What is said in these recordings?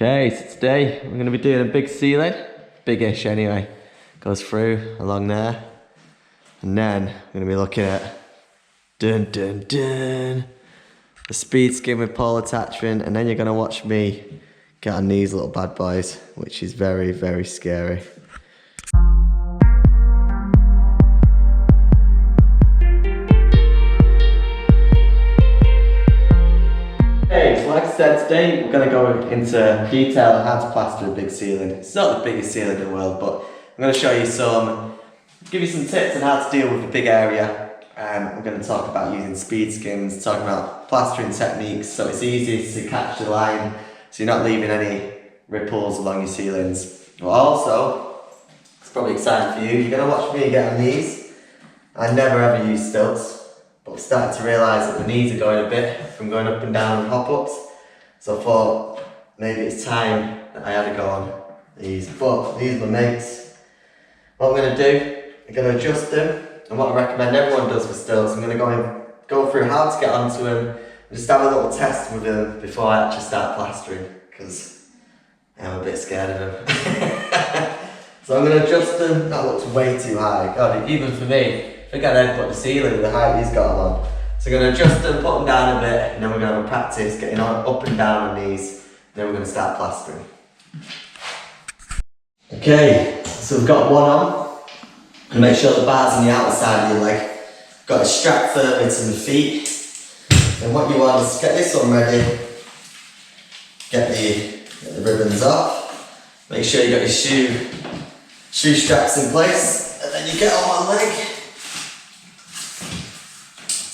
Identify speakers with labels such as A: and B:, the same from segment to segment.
A: Okay, so today we're going to be doing a big ceiling, big-ish anyway, goes through along there, and then we're going to be looking at the Speedskim with pole attachment, and then you're going to watch me get on these little bad boys, which is very, very scary. Hey, so like I said, today we're going to go into detail on how to plaster a big ceiling. It's not the biggest ceiling in the world, but I'm going to show you give you some tips on how to deal with a big area. We're going to talk about using Speedskims, talking about plastering techniques, so it's easy to catch the line, so you're not leaving any ripples along your ceilings. But also, it's probably exciting for you, you're going to watch me get on these. I never ever use stilts. But I'm starting to realise that the knees are going a bit from going up and down and hop-ups. So I thought maybe it's time that I had a go on these. But these are my mates. What I'm going to do, I'm going to adjust them. And what I recommend everyone does for stilts, I'm going to go through how to get onto them. And just have a little test with them before I actually start plastering. Because I'm a bit scared of them. So I'm going to adjust them. That looks way too high. God, even for me. I think I'd headbutt the ceiling with the height he's got them on. So we're going to adjust them, put them down a bit, and then we're going to have a practice getting on up and down on these. Then we're going to start plastering. Okay, so we've got one on. And make sure the bar's on the outer side of your leg. Got to strap firmly to the feet. And what you want is get this one ready. Get the ribbons off. Make sure you got your shoe straps in place. And then you get on one leg.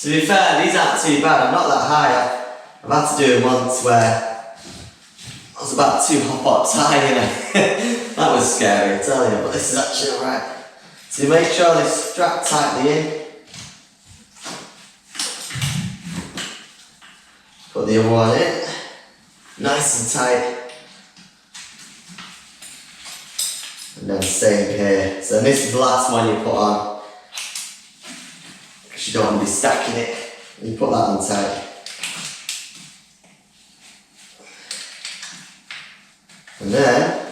A: To be fair, these aren't too bad, I'm not that high. I've had to do them once where I was about 2 hop-ups high, you know. That was scary, I tell you, but this is actually alright. So you make sure they're strapped tightly in. Put the other one in, nice and tight. And then same here. So this is the last one you put on. You don't want to be stacking it. You put that on tight. And then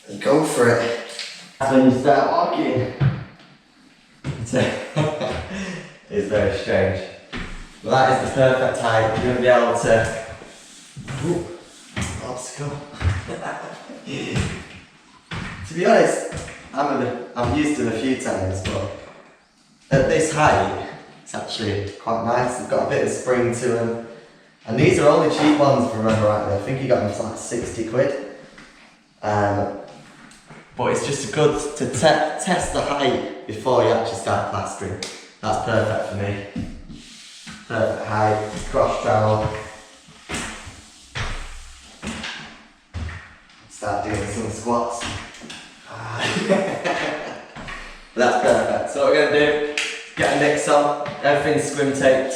A: you go for it. That's when you start walking. It's very strange. But that is the perfect height. You're going to be able to... obstacle. To be honest, I've used them a few times, but at this height, it's actually quite nice. They've got a bit of spring to them. And these are only cheap ones, if I remember rightly. I think you got them for like 60 quid. But it's just good to test the height before you actually start plastering. That's perfect for me. Perfect height, cross trowel. Start doing some squats. That's perfect. So what we're going to do, get a mix on. Everything's scrim taped.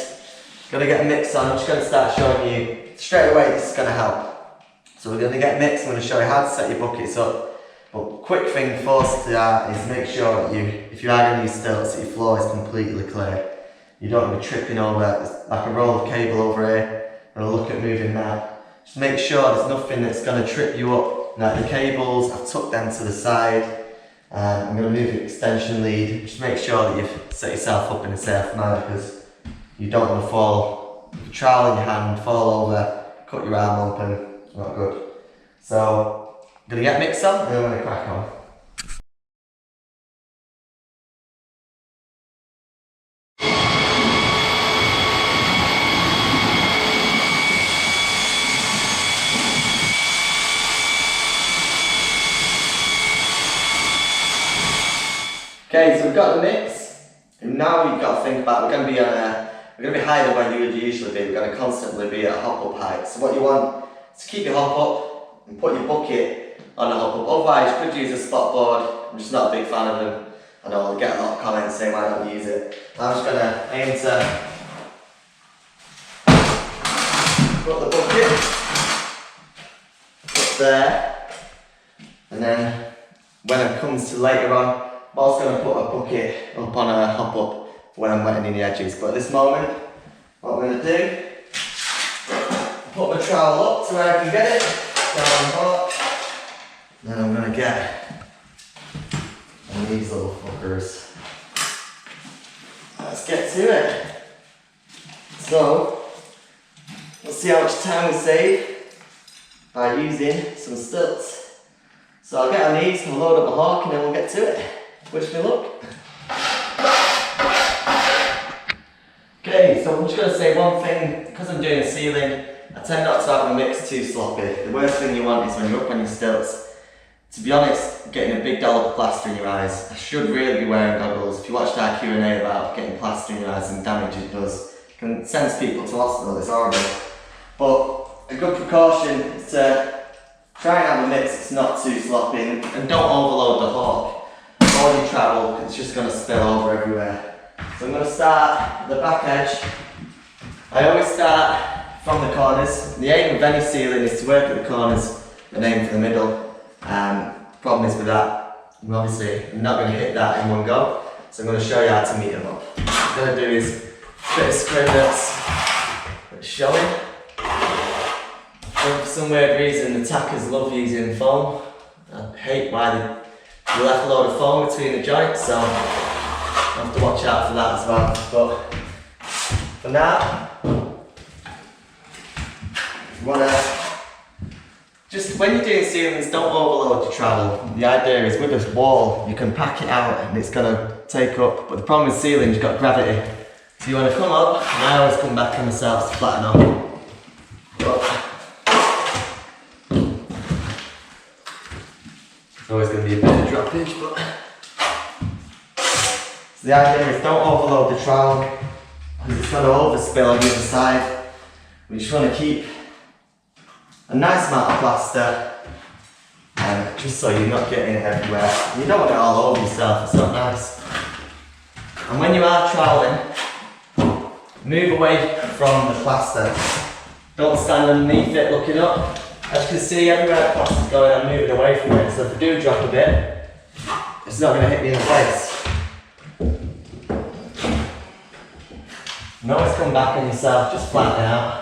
A: Going to get a mix on. I'm just going to start showing you straight away. This is going to help. So we're going to get mixed. I'm going to show you how to set your buckets up. But quick thing before start is make sure that if you are going to use stilts, that your floor is completely clear. You don't want to be tripping over. There's like a roll of cable over here. I'm going to look at moving that. Just make sure there's nothing that's going to trip you up. Now the cables, I've tucked them to the side. I'm going to move the extension lead. Just make sure that you've set yourself up in a safe manner, because you don't want to fall with a trowel in your hand, fall over, cut your arm open. It's not good. So I'm going to get mixed on and then I'm going to crack on. Okay, so we've got the mix, and now you've got to think about, we're going to be higher than where you would usually be. We're going to constantly be at hop-up height. So what you want is to keep your hop-up and put your bucket on the hop-up. Otherwise, you could use a spot board. I'm just not a big fan of them. I know I get a lot of comments saying why don't you use it. I'm just going to aim to put the bucket up there, and then when it comes to later on, I'm also going to put a bucket up on a hop-up when I'm wetting in the edges. But at this moment, what we're going to do put my trowel up to where I can get it, down hot. Then I'm going to get on these little fuckers. Let's get to it. So, let's see how much time we save by using some stilts. So I'll get on these, I'll load up my hawk and then we'll get to it. Wish me luck. Okay, so I'm just going to say one thing, because I'm doing a ceiling, I tend not to have my mix too sloppy. The worst thing you want is when you're up on your stilts, to be honest, getting a big dollop of plaster in your eyes. I should really be wearing goggles. If you watched our Q&A about getting plaster in your eyes and damage it does, it can send people to hospital, it's horrible. But a good precaution is to try and have a mix that's not too sloppy and don't overload the hawk or your trowel, because it's just going to spill over everywhere. So I'm going to start at the back edge. I always start from the corners. The aim of any ceiling is to work at the corners and aim for the middle. Problem is with that, I'm obviously not going to hit that in one go, so I'm going to show you how to meet them up. What I'm going to do is a bit of scrim that's showing. And for some weird reason, attackers love using foam. I hate why they left a load of foam between the joints, so I have to watch out for that as well. But for now, you want to just, when you're doing ceilings, don't overload your trowel. The idea is with this wall, you can pack it out and it's going to take up, but the problem with ceilings, you've got gravity. So you want to come up, and I always come back on myself to flatten on. There's always going to be a bit of droppage, but... So the idea is don't overload the trowel, because it's going to overspill on the other side. We just want to keep a nice amount of plaster, just so you're not getting it everywhere. You don't want it all over yourself, it's not nice. And when you are troweling, move away from the plaster. Don't stand underneath it looking up. As you can see, everywhere the plaster's going, I'm moving away from it, so if I do drop a bit, it's not going to hit me in the face. And always come back on yourself, just flatten it out.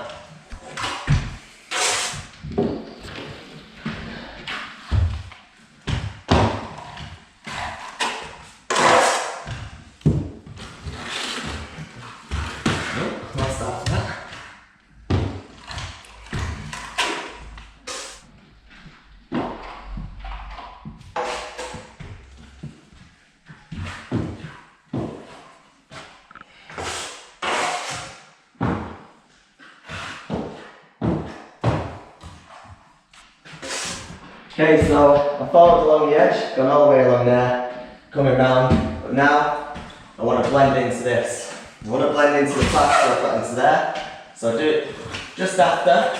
A: Okay, so I followed along the edge, gone all the way along there, coming round, but now I want to blend into this. I want to blend into the plaster I've got into there, so do it just after,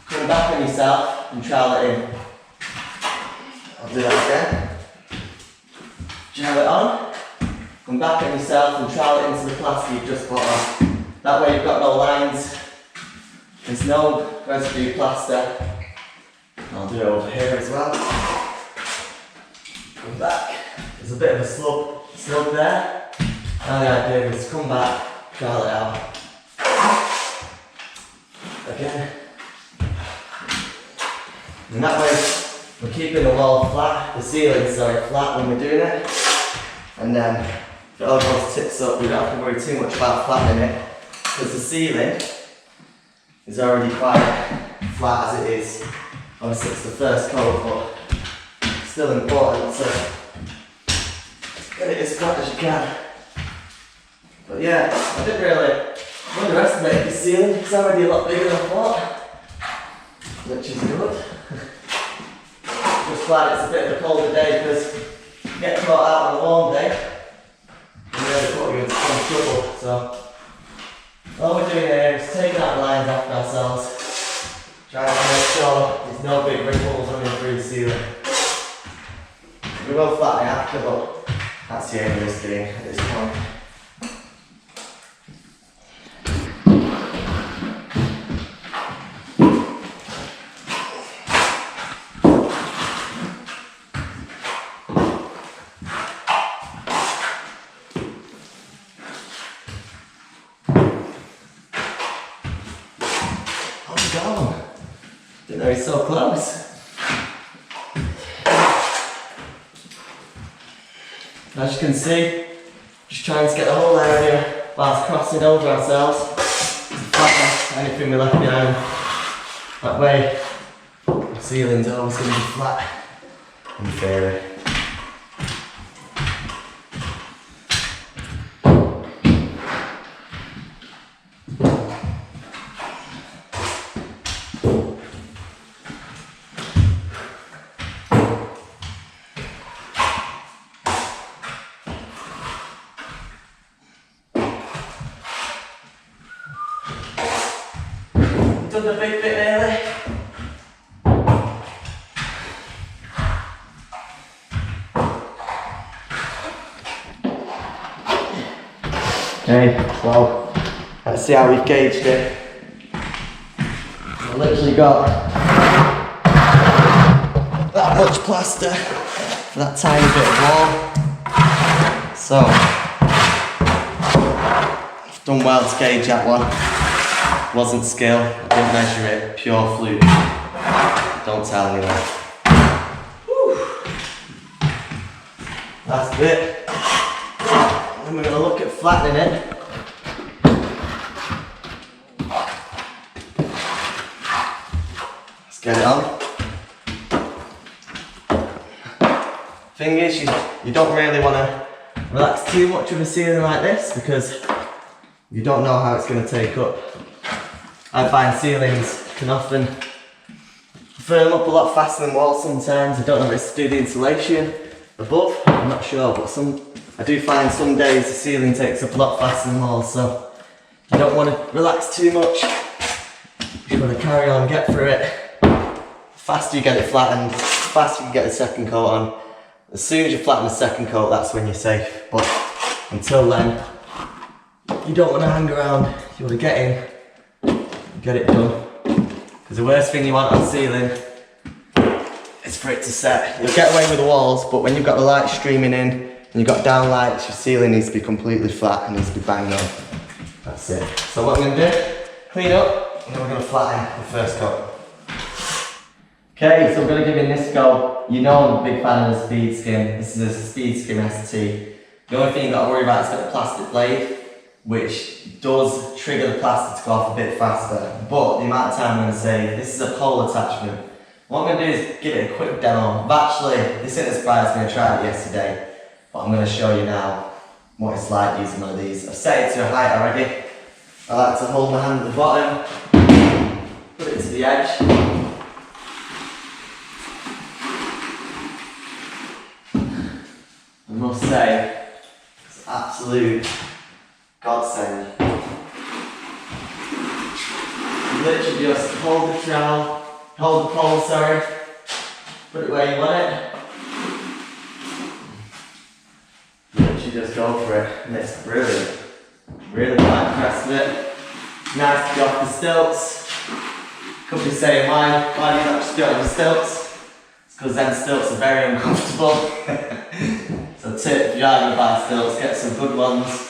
A: come back on yourself and trowel it in. I'll do that again. Trowel it on, come back on yourself and trowel it into the plaster you've just put on. That way you've got no lines, there's no residue plaster. I'll do it over here as well. Come back. There's a bit of a slug there. Now the idea is come back, trowel it out. Again. And that way we're keeping the wall flat, the ceiling, flat when we're doing it. And then if it all goes tips up, we don't have to worry too much about flattening it, because the ceiling is already quite flat as it is. Obviously it's the first coat, but it's still important to get it as flat as you can. But yeah, I didn't really underestimate the ceiling. It's already a lot bigger than I thought, which is good. Just glad it's a bit of a colder day, because you get caught out on a warm day, and really put you into some trouble. So all we're doing here is taking out the lines after ourselves. Trying to make sure there's no big ripples running through the ceiling. We will flatten it after, but that's the aim of this thing at this point. Go. Didn't know he's so close. As you can see, just trying to get the whole area whilst crossing over ourselves to flatten anything we left behind. That way, the ceiling's always going to be flat in theory. Done the big bit early. Okay, so let's see how we've gauged it. I've literally got that much plaster for that tiny bit of wall. So I've done well to gauge that one. Wasn't skill, I didn't measure it, pure fluke. Don't tell anyone. Whew. Last bit. And we're going to look at flattening it. Let's get it on. Thing is, you don't really want to relax too much of a ceiling like this because you don't know how it's going to take up. I find ceilings can often firm up a lot faster than walls sometimes. I don't know if it's to do the insulation above, I'm not sure, but I do find some days the ceiling takes up a lot faster than walls, so you don't want to relax too much. You want to carry on, get through it. The faster you get it flattened, the faster you get the second coat on. As soon as you flatten the second coat, that's when you're safe. But until then, you don't want to hang around. You want to get in, get it done. Because the worst thing you want on ceiling is for it to set. You'll get away with the walls, but when you've got the light streaming in and you've got down lights, your ceiling needs to be completely flat and needs to be banged on. That's it. So what I'm going to do, clean up, and then we're going to flatten the first coat. Okay, so we're going to give in this go. You know I'm a big fan of the Speedskim. This is a Speedskim ST. The only thing you've got to worry about is got the plastic blade, which does trigger the plaster to go off a bit faster, but the amount of time I'm going to save, this is a pole attachment. What I'm going to do is give it a quick demo. This isn't a surprise, I was going to try it yesterday, but I'm going to show you now what it's like using one of these. I've set it to a height already. I like to hold my hand at the bottom, put it to the edge. I must say, it's absolute godsend. You literally just hold the pole, put it where you want it. Literally just go for it, and it's brilliant. Really quite impressed with it. Nice to be off the stilts. Could be saying why do you not just do it on the stilts? It's because them stilts are very uncomfortable. So tip, if you are going to buy stilts, get some good ones.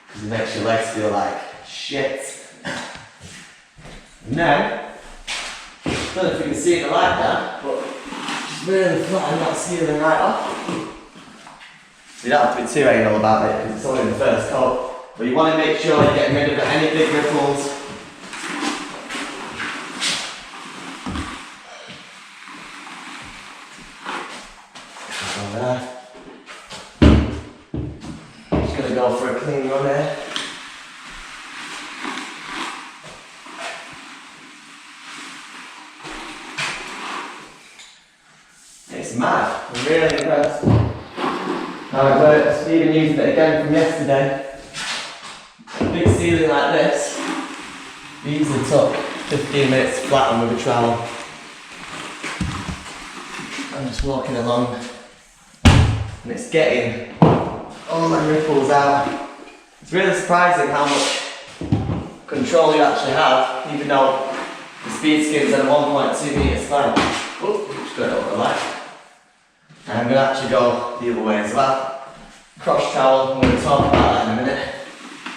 A: Because it makes your legs feel like shit. And then, I don't know if you can see it like that, but just really flatten that ceiling right off. So you don't have to be too anal about it because it's only the first coat. But you want to make sure you're getting rid of any big ripples. There. Just going to go for a clean run here. It's mad, I'm really impressed how it works. Even using it again from yesterday. A big ceiling like this, easily took 15 minutes to flatten with a trowel. I'm just walking along and it's getting all my ripples out. It's really surprising how much control you actually have, even though the Speedskim's at a 1.2 metre span. Oh, just got it over the light. And I'm going to actually go the other way as well. Cross trowel, I'm going to talk about that in a minute.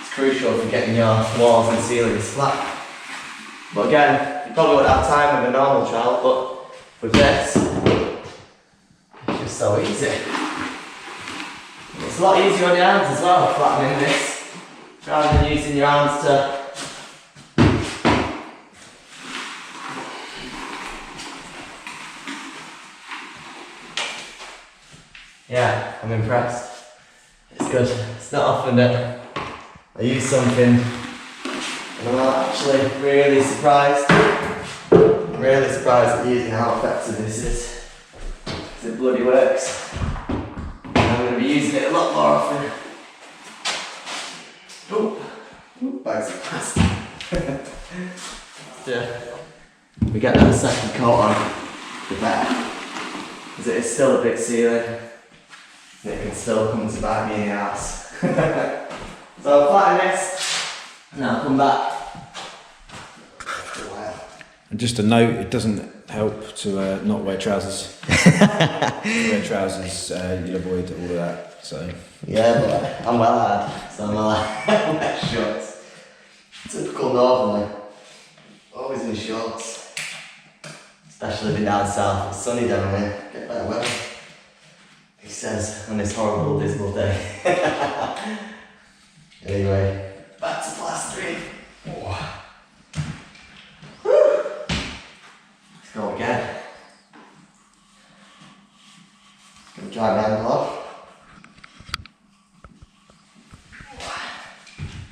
A: It's crucial for getting your walls and ceilings flat. But again, you probably wouldn't have time with a normal trowel, but with this, it's just so easy. It's a lot easier on your hands as well, flattening this, rather than using your hands to. Yeah, I'm impressed. It's good. It's not often that I use something and I'm actually really surprised. I'm really surprised at using how effective this is. Because it bloody works. And I'm going to be using it a lot more often. Ooh, bags of plastic. We get that second coat on, the better. Because it is still a bit sealing. And it can still come to bite me in the ass. So I'll flatten this, and I'll come back.
B: And just a note, it doesn't help to not wear trousers. If you wear trousers, you'll avoid all of that. So
A: yeah, but I'm well hard, so I'm allowed to wear shorts. Typical northerner, always in shorts. Especially living down south, it's sunny down here, get better weather. He says on this horrible, dismal day. Anyway, back to plastering. Oh. Let's go again. Gonna dry my angle off.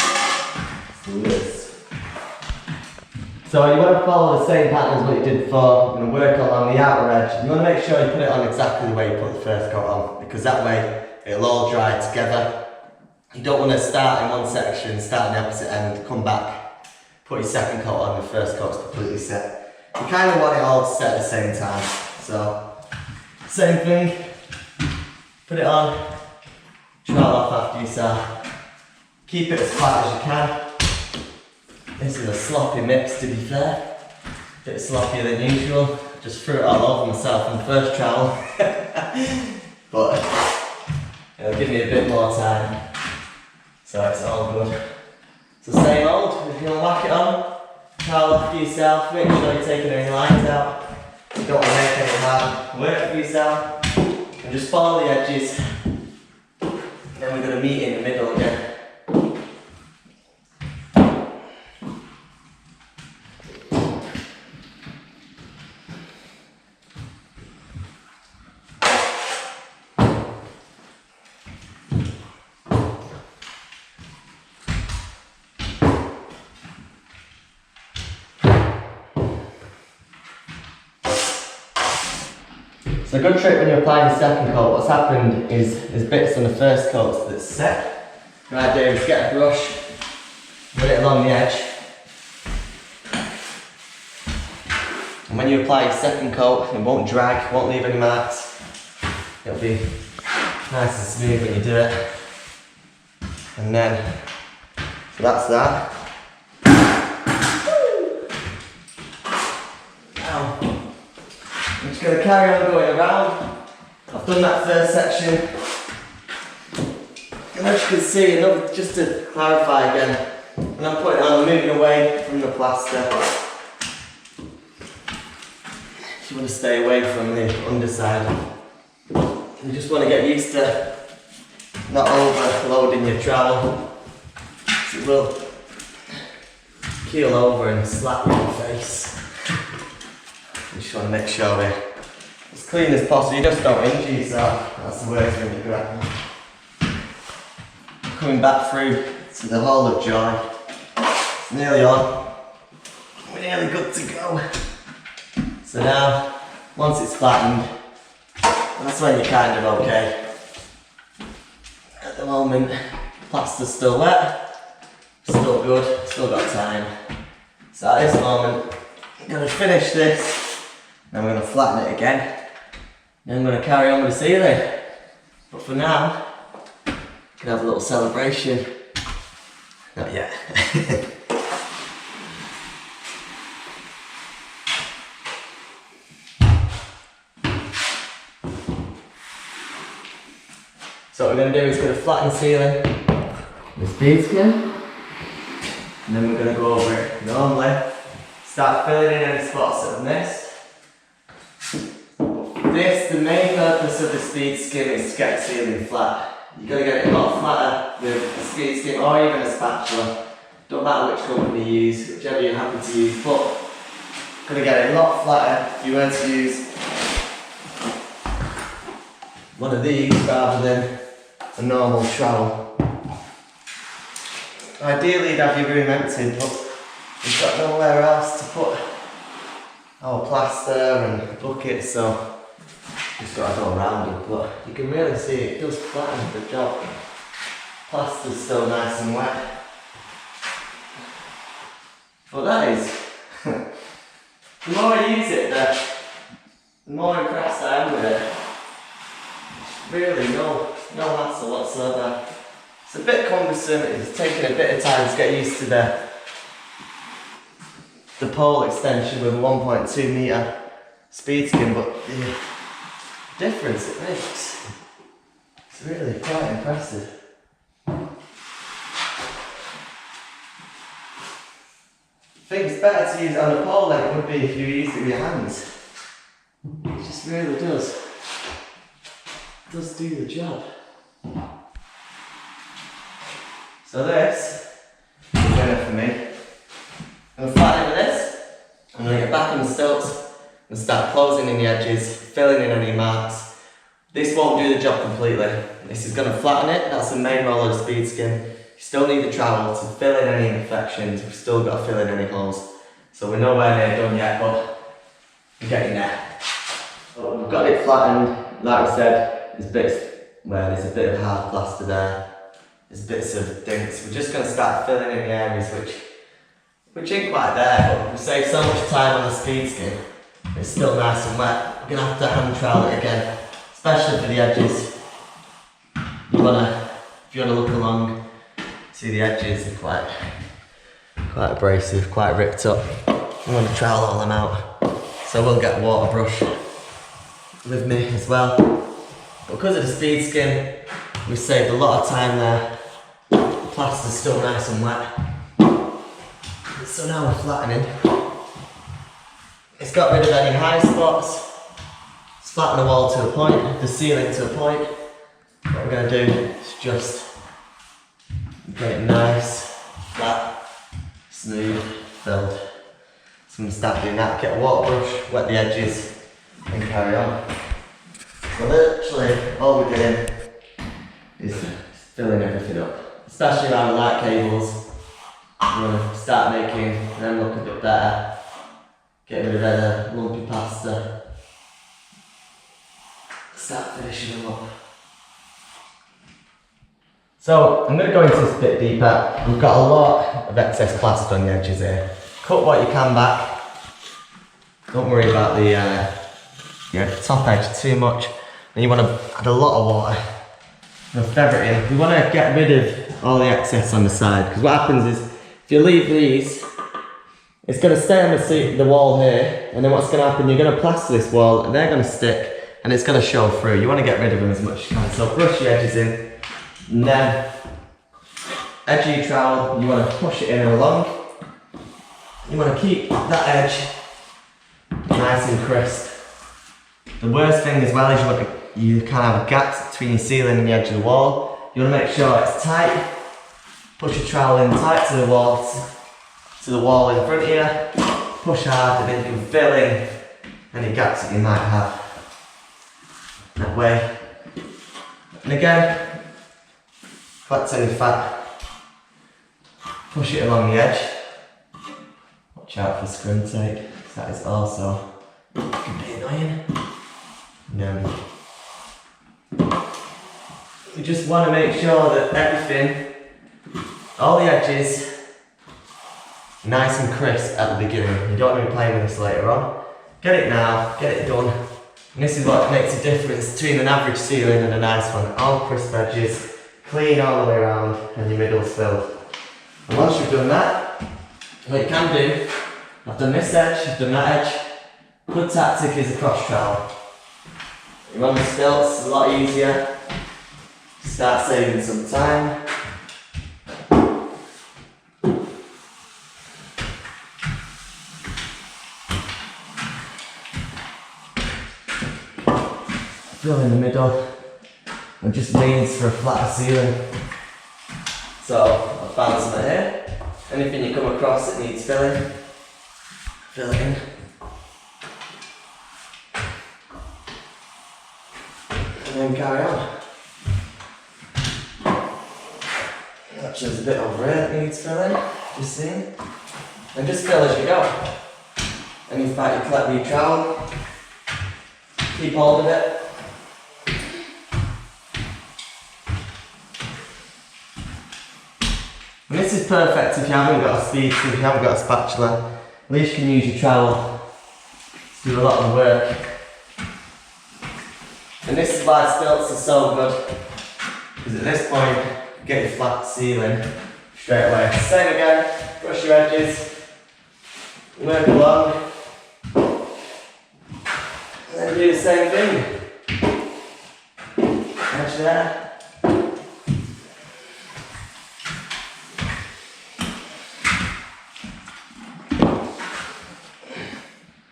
A: Let's do this. So you want to follow the same pattern as what you did before. You're going to work along the outer edge. You want to make sure you put it on exactly the way you put the first coat on, because that way it'll all dry together. You don't want to start in one section, start on the opposite end, come back, put your second coat on, the first coat's completely set. You kind of want it all set at the same time. So, same thing, put it on, trowel off after you start. Keep it as flat as you can. This is a sloppy mix, to be fair. A bit sloppier than usual. Just threw it all over myself on the first trowel. But it'll give me a bit more time. So it's all good. So same old, if you want to whack it on, trowel off for yourself, make sure you're taking any lines out. You don't want to make any hard work for yourself. And just follow the edges. Then we're going to meet in the middle again. So a good trick when you're applying the second coat, what's happened is there's bits on the first coat that's set. What I do is get a brush, run it along the edge. And when you apply your second coat, it won't drag, won't leave any marks. It'll be nice and smooth when you do it. And then, so that's that. I'm just going to carry on going around. I've done that first section. And as you can see, just to clarify again, when I'm putting it on, I'm moving away from the plaster. You want to stay away from the underside. You just want to get used to not overloading your trowel. It will keel over and slap you in the face. You just want to make sure we're as clean as possible. You just don't injure yourself. That's the worst thing you can happen. Coming back through to the hole of joy. It's nearly on. We're nearly good to go. So now, once it's flattened, that's when you're kind of okay. At the moment, plaster's still wet, still good, still got time. So at this moment, I'm going to finish this, and I'm going to flatten it again. Then I'm going to carry on with the ceiling. But for now, we can have a little celebration. Not yet. So what we're going to do is going to flatten the ceiling with Speedskim, and then we're going to go over it normally, Start filling in any spots that are missed. The main purpose of the Speedskim is to get the ceiling flat. You're going to get it a lot flatter with a Speedskim or even a spatula. Don't matter which company you use, whichever you're happy to use, but you're going to get it a lot flatter if you were to use one of these rather than a normal trowel. Ideally you'd have your room empty, but we've got nowhere else to put our plaster and bucket, so just got to go around it. But you can really see it does flatten the job. Plaster's still nice and wet. But that is, the more I use it, the more impressed I am with it. Really no hassle whatsoever. It's a bit cumbersome, it's taking a bit of time to get used to the pole extension with a 1.2 metre Speedskim, but the difference it makes, it's really quite impressive. I think it's better to use it on a pole than it would be if you used it with your hands. It just really does do the job. So this is enough for me. I'm going to flatten with this. I'm going to get back on the stilts and start closing in the edges, filling in any marks. This won't do the job completely. This is going to flatten it. That's the main role of the Speedskim. You still need the trowel to fill in any imperfections. We've still got to fill in any holes. So we're nowhere near done yet, but we're getting there. But we've got it flattened. Like I said, there's bits where there's a bit of hard plaster there. There's bits of dinks. We're just going to start filling in the areas which ain't quite there, but we save so much time on the Speedskim. It's still nice and wet. We're going to have to hand trowel it again, especially for the edges. If you want to look along, see the edges are quite abrasive, quite ripped up. I'm going to trowel all them out. So we'll get a water brush with me as well. But because of the Speedskim, we saved a lot of time there. The plaster's still nice and wet. So now we're flattening. It's got rid of any high spots. It's flattened the wall to a point, the ceiling to a point. What we're going to do is just get it nice, flat, smooth, filled. So I'm going to start doing that, get a water brush, wet the edges, and carry on. So literally all we're doing is filling everything up, especially around the light cables. We're going to start making them look a bit better, get rid of any lumpy pasta, start finishing them up. So I'm going to go into this a bit deeper. We've got a lot of excess plaster on the edges here. Cut what you can back. Don't worry about the top edge too much. And you want to add a lot of water. We'll feather it in. We want to get rid of all the excess on the side, because what happens is if you leave these, it's going to stay on the wall here, and then what's going to happen, you're going to plaster this wall and they're going to stick and it's going to show through. You want to get rid of them as much as you can. So brush your edges in, and then edge of your trowel, you want to push it in and along. You want to keep that edge nice and crisp. The worst thing as well is you kind of have a gap between your ceiling and the edge of the wall. You want to make sure it's tight. Push your trowel in tight to the wall in front of you. Push hard, and then you can fill in any gaps that you might have that way. And again, collect any fat. Push it along the edge. Watch out for scrim tape, because that is also can be annoying. You just want to make sure that everything, all the edges, nice and crisp at the beginning. You don't want to be playing with this later on. Get it now, get it done. And this is what makes a difference between an average ceiling and a nice one. All crisp edges, clean all the way around, and your middle's filled. And once you've done that, what you can do, I've done this edge, I've done that edge. Good tactic is a cross trowel. You're on the stilts, it's a lot easier. Start saving some time. fill in the middle, and just needs for a flatter ceiling. So I found some here. Anything you come across that needs filling, fill it in. And then carry on. Actually, there's a bit over here that needs filling, just see. And just fill as you go. And in fact, you collect your trowel, keep hold of it. And this is perfect if you haven't got a Speedskim, if you haven't got a spatula. At least you can use your trowel to do a lot of the work. And this is why stilts are so good, because at this point, you get your flat ceiling straight away. Same again, brush your edges, work along, and then do the same thing. Edge there.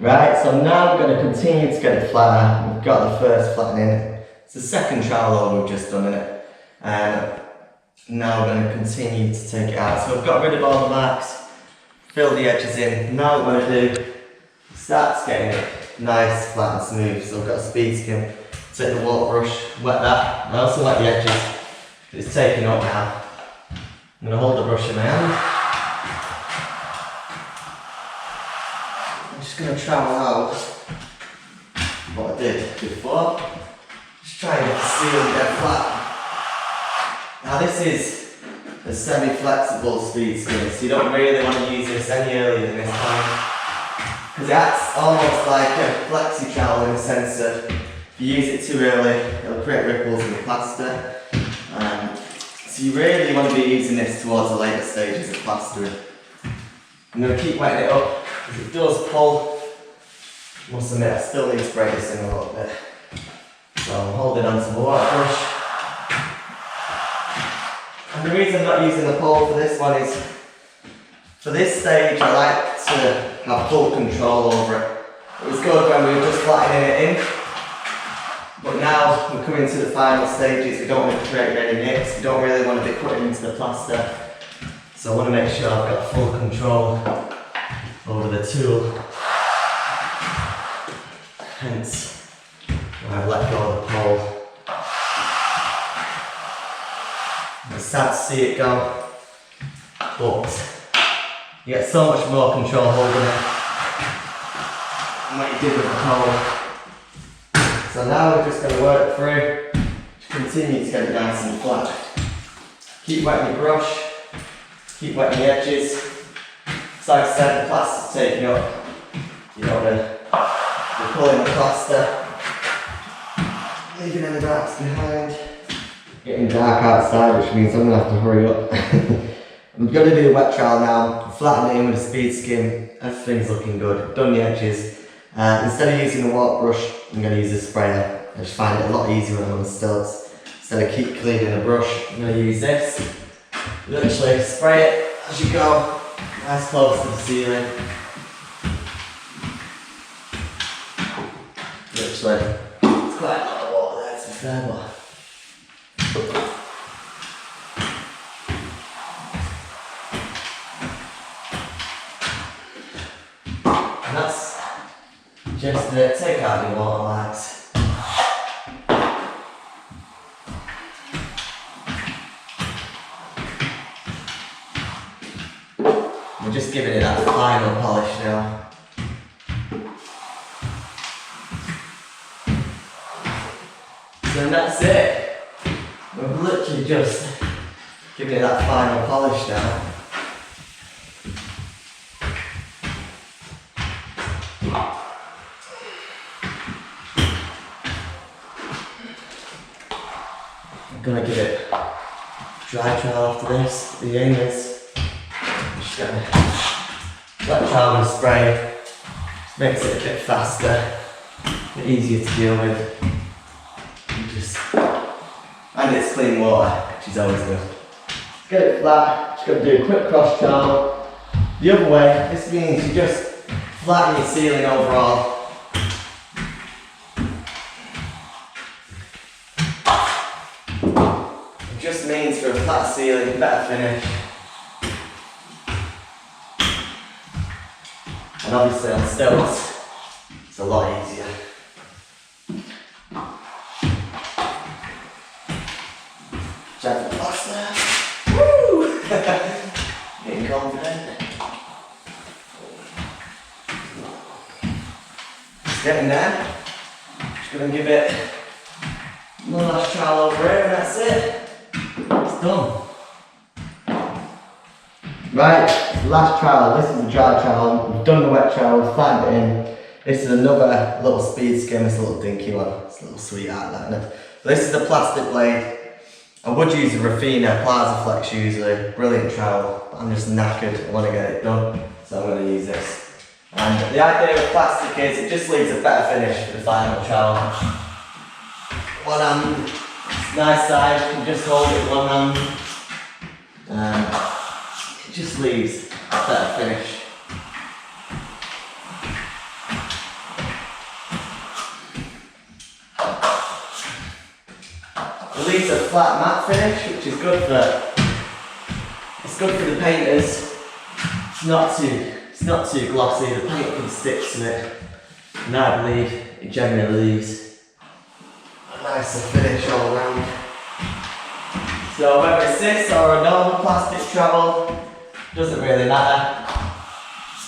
A: Right, so now we're going to continue to get it flatter. We've got the first flattening. It's the second trowel over we've just done in it. Now we're going to continue to take it out. So we've got rid of all the marks, fill the edges in. Now what we're going to do, start getting it nice, flat and smooth. So we've got a Speedskim, take the water brush, wet that. I also wet the edges, it's taking up now. I'm going to hold the brush in my hand. I'm just going to trowel out what I did before. Just try and get the ceiling dead flat. Now this is a semi-flexible Speedskim, so you don't really want to use this any earlier than this time. Because it acts almost like a flexi trowel in the sense that if you use it too early, it'll create ripples in the plaster. So you really want to be using this towards the later stages of plastering. I'm going to keep wetting it up. If it does pull, I must admit I still need to spray this in a little bit. So I'm holding on to the water brush. And the reason I'm not using the pole for this one is, for this stage I like to have full control over it. It was good when we were just flattening it in, but now we're coming to the final stages. We don't want to create any nicks, we don't really want to be cutting into the plaster. So I want to make sure I've got full control over the tool, hence I've let go of the pole. It's sad to see it go, but you get so much more control holding it than what you did with the pole. So now we're just going to work through to continue to get it nice and flat. Keep wetting your brush, keep wetting the edges. So like I said, the plaster's taking up. You don't want to be pulling the plaster, leaving any marks behind. Getting dark outside, which means I'm going to have to hurry up. I'm going to do a wet trowel now, flatten it in with a Speedskim. Everything's looking good. Done the edges. Instead of using a water brush, I'm going to use a sprayer. I just find it a lot easier when I'm on the stilts. Instead of keep cleaning a brush, I'm going to use this. Literally spray it as you go. Nice close to the ceiling. Literally, it's quite a lot of water there to be fair, but and that's just it. Take out your water marks. We're just giving it that final polish now. So that's it. We're literally just giving it that final polish now. I'm gonna give it dry trowel after this. The aim is just gonna wet trowel and spray. Just makes it a bit faster, a bit easier to deal with. And it's clean water, which is always good. Let's get it flat, just got to do a quick cross trowel. The other way, this means you just flatten your ceiling overall. ceiling, better finish. And obviously on stilts, it's a lot easier. Jack the plaster. Woo! Getting confident. It's getting there. Just gonna give it one last trial over here and that's it. It's done. Right, last trowel. This is the dry trowel. We've done the wet trowel, we've flattened it in. This is another little Speedskim, it's a little dinky one. It's a little sweetheart, that, isn't it? This is the plastic blade. I would use a Raffina Plaza Flex usually. Brilliant trowel, but I'm just knackered. I want to get it done, so I'm going to use this. And the idea with plastic is it just leaves a better finish for the final trowel. One hand, nice size, you can just hold it with one hand. It just leaves a better finish. It leaves a flat matte finish, which is good for the painters. It's not too glossy, the paint can stick to it. And I believe it generally leaves a nicer finish all around. So whether it's this or a normal plastic trowel, doesn't really matter,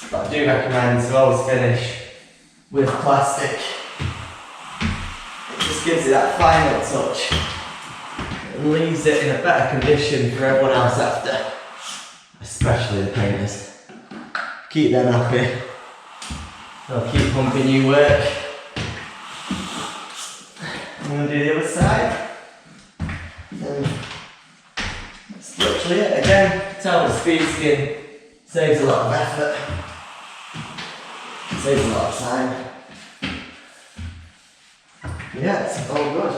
A: but I do recommend to always finish with plastic. It just gives it that final touch and leaves it in a better condition for everyone else after, especially the painters. Keep them happy. They'll keep pumping you work. I'm going to do the other side. And that's literally it. Again, tell the Speedskim saves a lot of effort, saves a lot of time. Yeah, it's all good.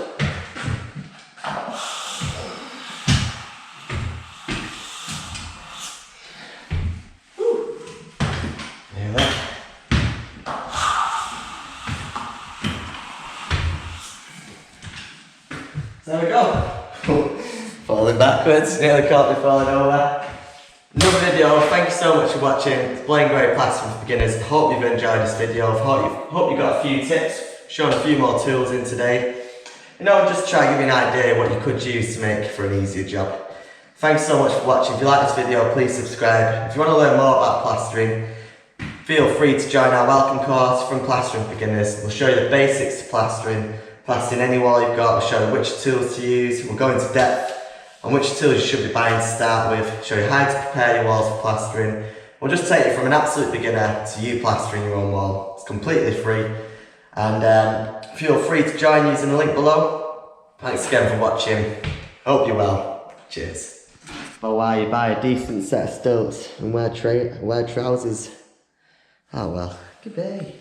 A: There we go. Falling backwards, nearly caught me falling over. Another video, thank you so much for watching. It's Plain Grey Plaster for Beginners. Hope you've enjoyed this video. Hope you got a few tips, shown a few more tools in today. You know, just try and give you an idea what you could use to make for an easier job. Thanks so much for watching. If you like this video, please subscribe. If you want to learn more about plastering, feel free to join our welcome course from Plastering for Beginners. We'll show you the basics to plastering any wall you've got. We'll show you which tools to use. We'll go into depth on which tools you should be buying to start with, show you how to prepare your walls for plastering. We'll just take you from an absolute beginner to you plastering your own wall. It's completely free, and feel free to join using the link below. Thanks again for watching. Hope you're well. Cheers. But while you buy a decent set of stilts and wear trousers, oh well, good day.